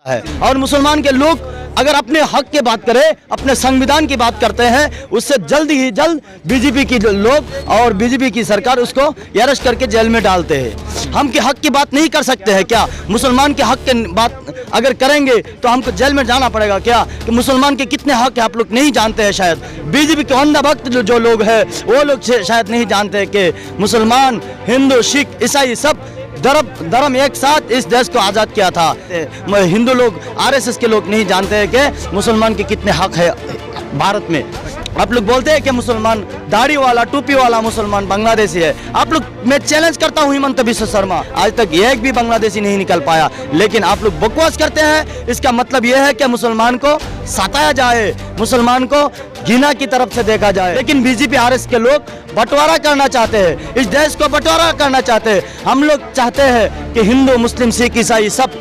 है। और मुसलमान के लोग अगर अपने हक की बात करें, अपने संविधान की बात करते हैं, उससे जल्द ही जल्द बीजेपी की लोग और बीजेपी की सरकार उसको अरेस्ट करके जेल में डालते हैं। हम के हक की बात नहीं कर सकते हैं क्या? मुसलमान के हक की बात अगर करेंगे तो हमको जेल में जाना पड़ेगा क्या? कि मुसलमान के कितने हक है आप लोग नहीं जानते हैं शायद। बीजेपी के अंधा भक्त जो लोग हैं वो लोग शायद नहीं जानते कि मुसलमान, हिंदू, सिख, ईसाई सब धर्म एक साथ इस देश को आज़ाद किया था। हिंदू लोग, आरएसएस के लोग नहीं जानते हैं कि मुसलमान के कितने हक है भारत में। आप लोग बोलते हैं कि मुसलमान दाढ़ी वाला, टोपी वाला मुसलमान बांग्लादेशी है। आप लोग, मैं चैलेंज करता हूँ हिमंत बिश्व शर्मा, आज तक एक भी बांग्लादेशी नहीं निकल पाया। लेकिन आप लोग बकवास करते हैं, इसका मतलब यह है कि मुसलमान को सताया जाए, मुसलमान को घृणा की तरफ से देखा जाए। लेकिन बीजेपी आरएसएस के लोग बंटवारा करना चाहते हैं, इस देश को बंटवारा करना चाहते हैं। हम लोग चाहते हैं कि हिंदू, मुस्लिम, सिख, ईसाई सब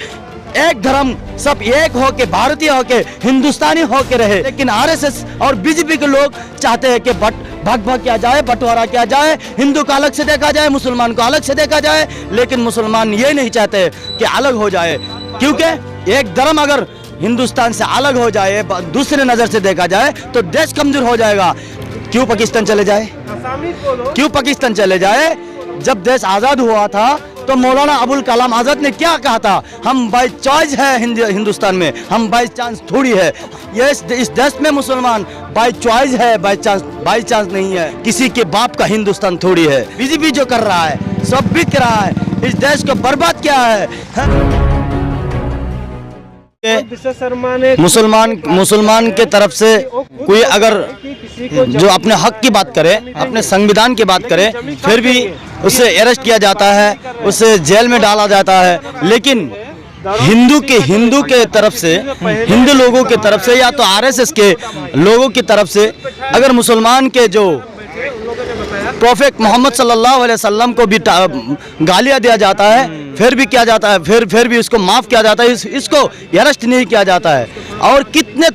एक धर्म, सब एक होके, भारतीय होके, हिंदुस्तानी होके रहे। लेकिन आरएसएस और बीजेपी के लोग चाहते हैं कि भाग किया जाए, बंटवारा किया जाए, हिंदू को अलग से देखा जाए, मुसलमान को अलग से देखा जाए। लेकिन मुसलमान ये नहीं चाहते कि अलग हो जाए, क्योंकि एक धर्म अगर हिंदुस्तान से अलग हो जाए, दूसरे नज़र से देखा जाए तो देश कमजोर हो जाएगा। क्यों पाकिस्तान चले जाए? क्यों पाकिस्तान चले जाए? जब देश आज़ाद हुआ था तो मौलाना अबुल कलाम आज़ाद ने क्या कहा था? हम बाई चॉइस है हिंदुस्तान में, हम बाई चांस थोड़ी है। ये इस देश में मुसलमान बाई चॉइस है, बाई चांस नहीं है। किसी के बाप का हिंदुस्तान थोड़ी है। बीजेपी जो कर रहा है सब बिक रहा है, इस देश को बर्बाद किया है। मुसलमान के तरफ से कोई अगर जो अपने हक की बात करे, अपने संविधान की बात करे, फिर भी उसे अरेस्ट किया जाता है, उसे जेल में डाला जाता है। लेकिन हिंदू के तरफ से, हिंदू लोगों की तरफ से या तो आरएसएस के लोगों की तरफ से अगर मुसलमान के जो प्रोफेट मोहम्मद सल्लल्लाहु अलैहि वसल्लम को भी गालियाँ दिया जाता है, फिर भी किया जाता है, फिर भी इसको माफ़ किया जाता है, इसको अरेस्ट नहीं किया जाता है। और कितने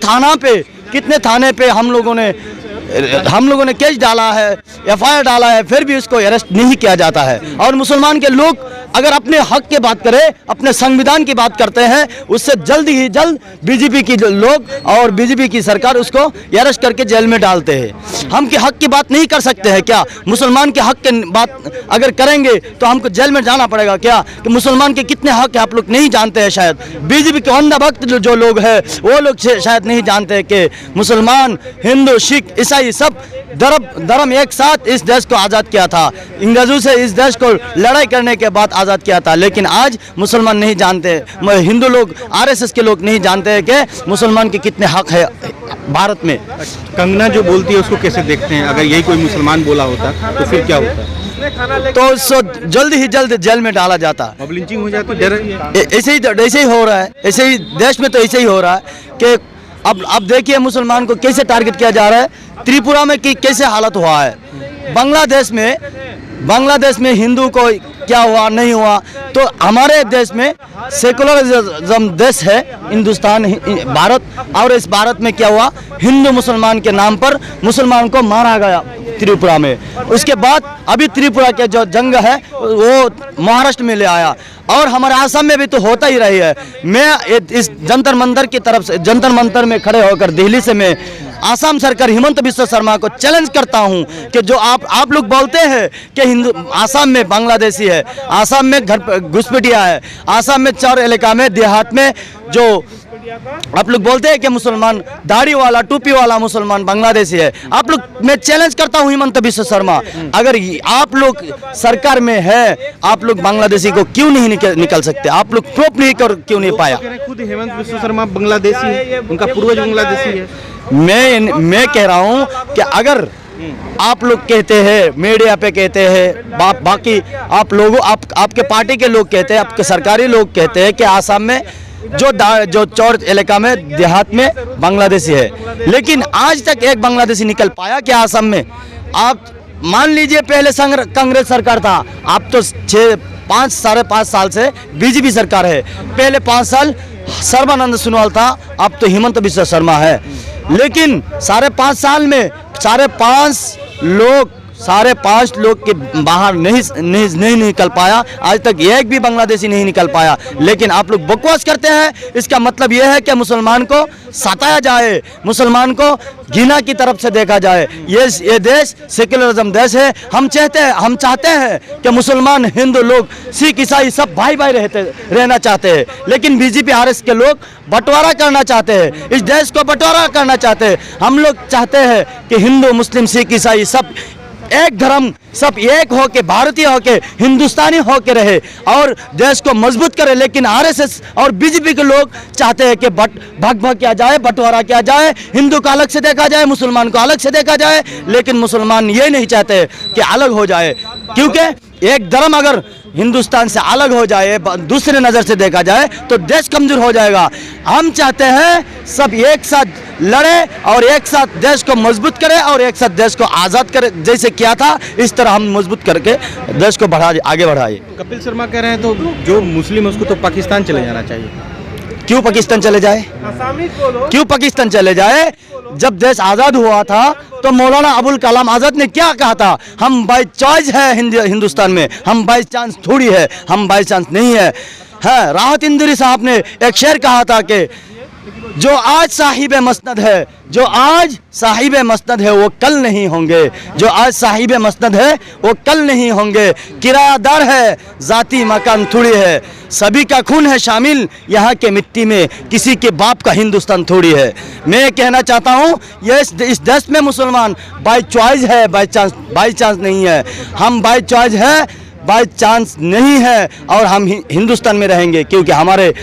थाने पे हम लोगों ने केस डाला है, एफआईआर डाला है, फिर भी इसको अरेस्ट नहीं किया जाता है। और मुसलमान के लोग अगर अपने हक की बात करें, अपने संविधान की बात करते हैं, उससे जल्द ही जल्द बीजेपी की लोग और बीजेपी की सरकार उसको अरेस्ट करके जेल में डालते हैं। हम के हक की बात नहीं कर सकते हैं क्या? मुसलमान के हक की बात अगर करेंगे तो हमको जेल में जाना पड़ेगा क्या? कि मुसलमान के कितने हक है आप लोग नहीं जानते हैं शायद। बीजेपी के अंधा भक्त जो लोग हैं वो लोग शायद नहीं जानते कि मुसलमान, हिंदू, सिख, ईसाई सब धर्म एक साथ इस देश को आज़ाद किया था। अंग्रेजों से इस देश को लड़ाई करने के बाद आज़ाद किया था। लेकिन आज मुसलमान नहीं जानते, हिंदू लोग, आरएसएस के लोग नहीं जानते हैं कि मुसलमान के कितने हक है भारत में। कंगना जो बोलती है उसको कैसे देखते हैं? अगर यही कोई मुसलमान बोला होता तो फिर क्या होता? तो उसको जल्द ही जल्द जेल में डाला जाता। अब लिंचिंग हो जाती है। ऐसे ही हो रहा है, ऐसे ही देश में तो ऐसे ही हो रहा है कि अब देखिए मुसलमान को कैसे टारगेट किया जा रहा है। त्रिपुरा में कैसे हालत हुआ है, बांग्लादेश में हिंदू को क्या हुआ नहीं हुआ। तो हमारे देश में सेकुलरिज्म देश है हिंदुस्तान, भारत, और इस भारत में क्या हुआ, हिंदू मुसलमान के नाम पर मुसलमान को मारा गया त्रिपुरा में। उसके बाद अभी त्रिपुरा के जो जंग है वो महाराष्ट्र में ले आया, और हमारे आसाम में भी तो होता ही रही है। मैं इस जंतर मंतर की तरफ से, जंतर मंतर में खड़े होकर दिल्ली से मैं आसाम सरकार हिमंत बिश्व शर्मा को चैलेंज करता हूं कि जो आप लोग बोलते हैं कि हिंदू आसाम में बांग्लादेशी है, आसाम में घुसपैठिया है, आसाम में चौर इलाका में, देहात में जो आप लोग बोलते हैं कि मुसलमान दाढ़ी वाला, टोपी वाला मुसलमान बांग्लादेशी है। आप लोग, मैं चैलेंज करता हूं हिमंत बिश्व शर्मा, अगर आप लोग सरकार में है, आप लोग बांग्लादेशी को क्यों नहीं निकल सकते? आप लोग प्रूफ नहीं क्यों नहीं पाया? खुद हिमंत बिश्व शर्मा बांग्लादेशी है, उनका पूर्वज बांग्लादेशी है। मैं कह रहा हूं कि अगर आप लोग कहते हैं, मीडिया पे कहते हैं, बाकी आप लोगों, आपके पार्टी के लोग कहते हैं, आपके सरकारी लोग कहते हैं कि आसाम में जो चौर इलाका में, देहात में बांग्लादेशी है, लेकिन आज तक एक बांग्लादेशी निकल पाया क्या आसाम में? आप मान लीजिए पहले कांग्रेस सरकार था, आप तो 5 साढ़े 5 साल से बीजेपी सरकार है। पहले 5 साल सर्बानंद सोनोवाल था, अब तो हिमंत बिश्व शर्मा है। लेकिन 5.5 साल में 5.5 लोग सारे 5 लोग के बाहर नहीं निकल पाया, आज तक एक भी बांग्लादेशी नहीं निकल पाया। लेकिन आप लोग बकवास करते हैं, इसका मतलब यह है कि मुसलमान को सताया जाए, मुसलमान को घृणा की तरफ से देखा जाए। ये देश सेक्युलरिज्म देश है। हम चाहते हैं कि मुसलमान, हिंदू लोग, सिख, ईसाई सब भाई भाई रहना चाहते हैं। लेकिन बीजेपी आरएस के लोग बंटवारा करना चाहते हैं, इस देश को बंटवारा करना चाहते हैं। हम लोग चाहते हैं कि हिंदू, मुस्लिम, सिख, ईसाई सब एक धर्म, सब एक हो के, भारतीय हो के, हिंदुस्तानी हो के रहे और देश को मजबूत करे। लेकिन आरएसएस और बीजेपी के लोग चाहते हैं कि भाग किया जाए, बंटवारा किया जाए, हिंदू को अलग से देखा जाए, मुसलमान को अलग से देखा जाए। लेकिन मुसलमान ये नहीं चाहते कि अलग हो जाए, क्योंकि एक धर्म अगर हिंदुस्तान से अलग हो जाए, दूसरे नज़र से देखा जाए तो देश कमजोर हो जाएगा। हम चाहते हैं सब एक साथ लड़े और एक साथ देश को मजबूत करे और एक साथ देश को आज़ाद करे, जैसे किया था इस तरह हम मजबूत करके देश को आगे बढ़ाए। कपिल शर्मा कह रहे हैं तो जो मुस्लिम है उसको तो पाकिस्तान चले जाना चाहिए। क्यों पाकिस्तान चले जाए? क्यों पाकिस्तान चले जाए? जब देश आज़ाद हुआ था तो मौलाना अबुल कलाम आज़ाद ने क्या कहा था? हम बाई चॉइस है हिंदुस्तान में, हम बाई चांस थोड़ी है, हम बाई चांस नहीं है। हाँ, राहत इंदौरी साहब ने एक शेर कहा था कि जो आज साहिब मसनद है, जो आज साहिब मसनद है वो कल नहीं होंगे, जो आज साहिब मसनद है वो कल नहीं होंगे। किरायादार है, जाती मकान थोड़ी है, सभी का खून है शामिल यहाँ के मिट्टी में, किसी के बाप का हिंदुस्तान थोड़ी है। मैं कहना चाहता हूँ ये इस देश में मुसलमान बाई चॉइस है, बाई चांस नहीं है। हम बाई चॉइस है, बाई चांस नहीं है और हम हिंदुस्तान में रहेंगे, क्योंकि हमारे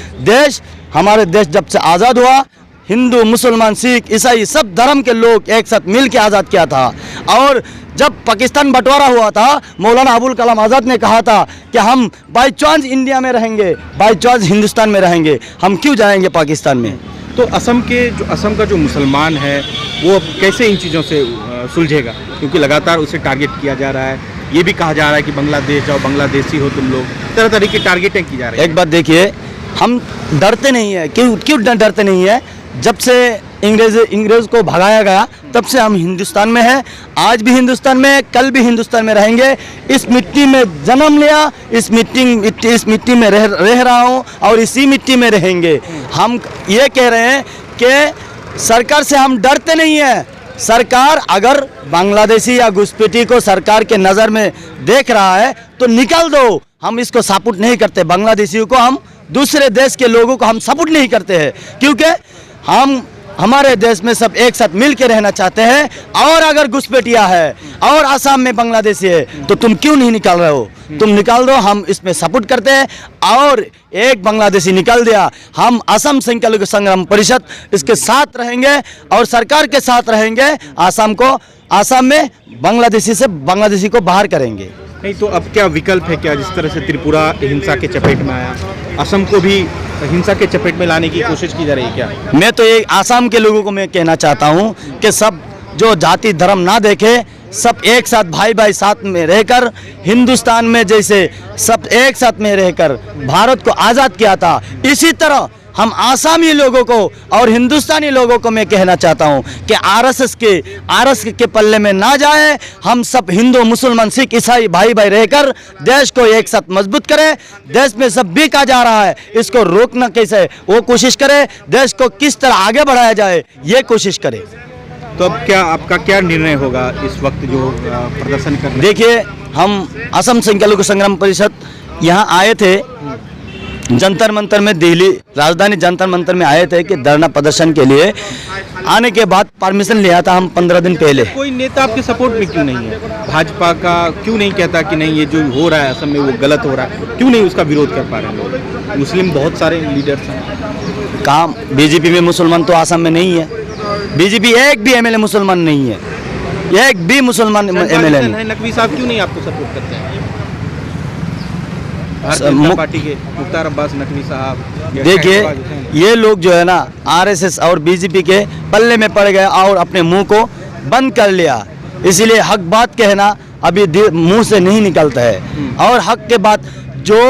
देश जब से आज़ाद हुआ, हिंदू, मुसलमान, सिख, ईसाई सब धर्म के लोग एक साथ मिल के आज़ाद किया था। और जब पाकिस्तान बंटवारा हुआ था, मौलाना अबुल कलाम आज़ाद ने कहा था कि हम बाई चांस इंडिया में रहेंगे, बाई चांस हिंदुस्तान में रहेंगे, हम क्यों जाएंगे पाकिस्तान में? तो असम का जो मुसलमान है वो अब कैसे इन चीज़ों से सुलझेगा? क्योंकि लगातार उसे टारगेट किया जा रहा है, ये भी कहा जा रहा है कि बांग्लादेश जाओ, बांग्लादेशी हो तुम लोग, तरह की टारगेटें की जा रही है। एक बात देखिए, हम डरते नहीं है। क्यों डरते नहीं है? जब से इंग्रेज को भगाया गया तब से हम हिंदुस्तान में हैं, आज भी हिंदुस्तान में, कल भी हिंदुस्तान में रहेंगे। इस मिट्टी में जन्म लिया, इस मिट्टी में रह रहा हूँ और इसी मिट्टी में रहेंगे। हम ये कह रहे हैं कि सरकार से हम डरते नहीं हैं। सरकार अगर बांग्लादेशी या घुसपैठी को सरकार के नज़र में देख रहा है तो निकाल दो, हम इसको सपोर्ट नहीं करते। बांग्लादेशियों को, हम दूसरे देश के लोगों को हम सपोर्ट नहीं करते हैं, क्योंकि हम हमारे देश में सब एक साथ मिल के रहना चाहते हैं। और अगर घुसपैठिया है और असम में बांग्लादेशी है तो तुम क्यों नहीं निकाल रहे हो? तुम निकाल दो, हम इसमें सपोर्ट करते हैं। और एक बांग्लादेशी निकाल दिया, हम असम संख्यालघु संग्राम परिषद इसके साथ रहेंगे और सरकार के साथ रहेंगे। असम में बांग्लादेशी को बाहर करेंगे। नहीं तो अब क्या विकल्प है क्या? जिस तरह से त्रिपुरा हिंसा के चपेट में आया, असम को भी हिंसा के चपेट में लाने की कोशिश की जा रही है क्या? मैं तो ये आसाम के लोगों को मैं कहना चाहता हूँ कि सब जो जाति धर्म ना देखे, सब एक साथ भाई साथ में रहकर, हिंदुस्तान में जैसे सब एक साथ में रहकर भारत को आज़ाद किया था, इसी तरह हम आसामी लोगों को और हिंदुस्तानी लोगों को मैं कहना चाहता हूं कि आरएसएस के पल्ले में ना जाए। हम सब हिंदू, मुसलमान, सिख, ईसाई भाई रहकर देश को एक साथ मजबूत करें। देश में सब बिका जा रहा है, इसको रोकना कैसे वो कोशिश करें, देश को किस तरह आगे बढ़ाया जाए ये कोशिश करें। तो अब क्या आपका क्या निर्णय होगा इस वक्त जो प्रदर्शन कर रहे हैं? देखिए, हम असम संख्यालघु संग्राम परिषद यहाँ आए थे, जंतर मंतर में, दिल्ली राजधानी जंतर मंतर में आए थे कि धरना प्रदर्शन के लिए। आने के बाद परमिशन लिया था हम 15 दिन पहले। कोई नेता आपके सपोर्ट में क्यों नहीं है? भाजपा का क्यों नहीं कहता कि नहीं ये जो हो रहा है असम में वो गलत हो रहा है? क्यों नहीं उसका विरोध कर पा रहे हैं लोग? मुस्लिम बहुत सारे लीडर्स हैं। काम बीजेपी में मुसलमान तो असम में नहीं है। बीजेपी एक भी एमएलए मुसलमान नहीं है, एक भी मुसलमान एमएलए नहीं। नकवी साहब क्यों नहीं आपको सपोर्ट करते हैं? भारतीय जनता पार्टी के मुख्तार अब्बास नकवी साहब, देखिए ये लोग जो है ना आरएसएस और बीजेपी के पल्ले में पड़ गए और अपने मुंह को बंद कर लिया। इसीलिए हक बात कहना अभी मुंह से नहीं निकलता है। और हक के बात जो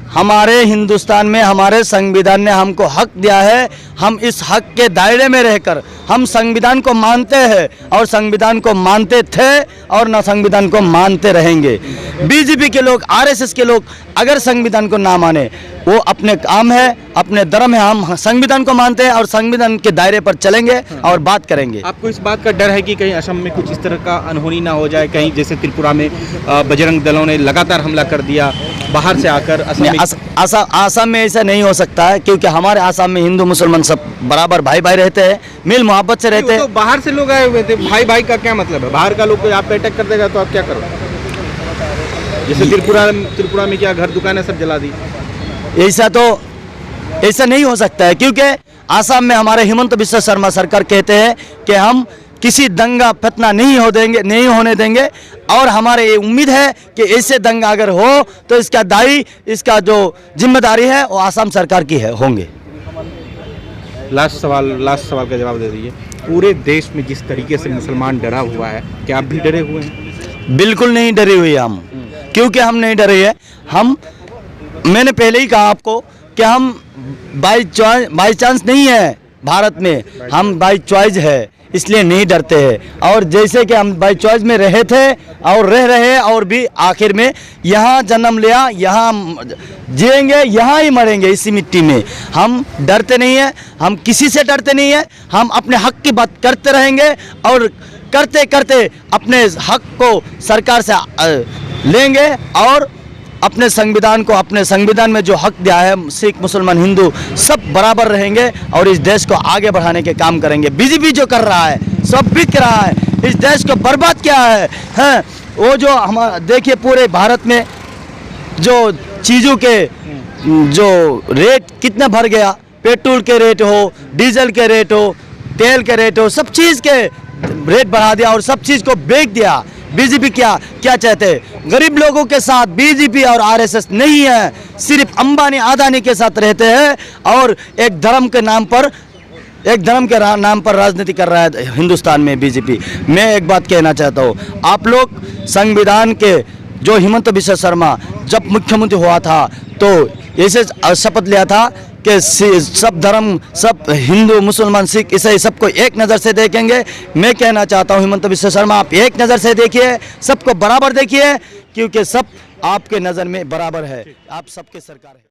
हमारे हिंदुस्तान में हमारे संविधान ने हमको हक दिया है। हम इस हक के दायरे में रहकर हम संविधान को मानते हैं और संविधान को मानते थे और ना संविधान को मानते रहेंगे। बीजेपी के लोग, आरएसएस के लोग अगर संविधान को ना माने, वो अपने काम है, अपने धर्म है। हम संविधान को मानते हैं और संविधान के दायरे पर चलेंगे और बात करेंगे। आपको इस बात का डर है कि कहीं असम में कुछ इस तरह का अनहोनी ना हो जाए, कहीं जैसे त्रिपुरा में बजरंग दलों ने लगातार हमला कर दिया बाहर से आकर असम में? आसाम में ऐसा नहीं हो सकता है, क्योंकि हमारे आसाम में हिंदू मुसलमान सब बराबर भाई भाई रहते हैं, मिल मोहब्बत से रहते हैं। तो बाहर से लोग आए हुए थे, भाई भाई का क्या मतलब है? बाहर का लोग कोई आप पे अटैक कर देगा तो आप क्या करोगे? जैसे त्रिपुरा में क्या घर दुकानें सब जला दी? ऐसा नहीं हो सकता है, क्योंकि आसाम में हमारे हिमंत बिस्वा शर्मा सरकार कहते हैं कि हम किसी दंगा फतना नहीं होने देंगे और हमारे ये उम्मीद है कि ऐसे दंगा अगर हो तो इसका दायी, इसका जो जिम्मेदारी है वो आसाम सरकार की होंगे। लास्ट सवाल का जवाब दे दीजिए। पूरे देश में जिस तरीके से मुसलमान डरा हुआ है, क्या आप भी डरे हुए हैं? बिल्कुल नहीं डरे हुए हम, क्योंकि हम नहीं डरे हैं। मैंने पहले ही कहा आपको कि हम बाई चांस नहीं है भारत में, हम बाई चॉइस है, इसलिए नहीं डरते हैं। और जैसे कि हम बाई चॉइस में रहे थे और रह रहे हैं और भी आखिर में यहाँ जन्म लिया, यहाँ जिएंगे, यहाँ ही मरेंगे इसी मिट्टी में। हम डरते नहीं हैं, हम किसी से डरते नहीं हैं। हम अपने हक की बात करते रहेंगे और करते करते अपने हक को सरकार से लेंगे और अपने संविधान में जो हक दिया है, सिख मुसलमान हिंदू सब बराबर रहेंगे और इस देश को आगे बढ़ाने के काम करेंगे। बीजेपी जो कर रहा है, सब बिक रहा है, इस देश को बर्बाद किया है। वो जो हमारा देखिए, पूरे भारत में जो चीज़ों के जो रेट कितना बढ़ गया, पेट्रोल के रेट हो, डीजल के रेट हो, तेल के रेट हो, सब चीज़ के रेट बढ़ा दिया और सब चीज़ को बेच दिया। बीजेपी क्या चाहते हैं? गरीब लोगों के साथ बीजेपी और आरएसएस नहीं है, सिर्फ अंबानी अदानी के साथ रहते हैं और एक धर्म के नाम पर राजनीति कर रहा है हिंदुस्तान में बीजेपी। मैं एक बात कहना चाहता हूँ, आप लोग संविधान के जो हिमंत बिस्वा शर्मा जब मुख्यमंत्री हुआ था तो ऐसे शपथ लिया था कि सब धर्म, सब हिंदू मुसलमान सिख ईसाई सबको एक नज़र से देखेंगे। मैं कहना चाहता हूं हिमंत बिस्वा शर्मा, आप एक नज़र से देखिए, सबको बराबर देखिए, क्योंकि सब आपके नज़र में बराबर है, आप सबके सरकार है।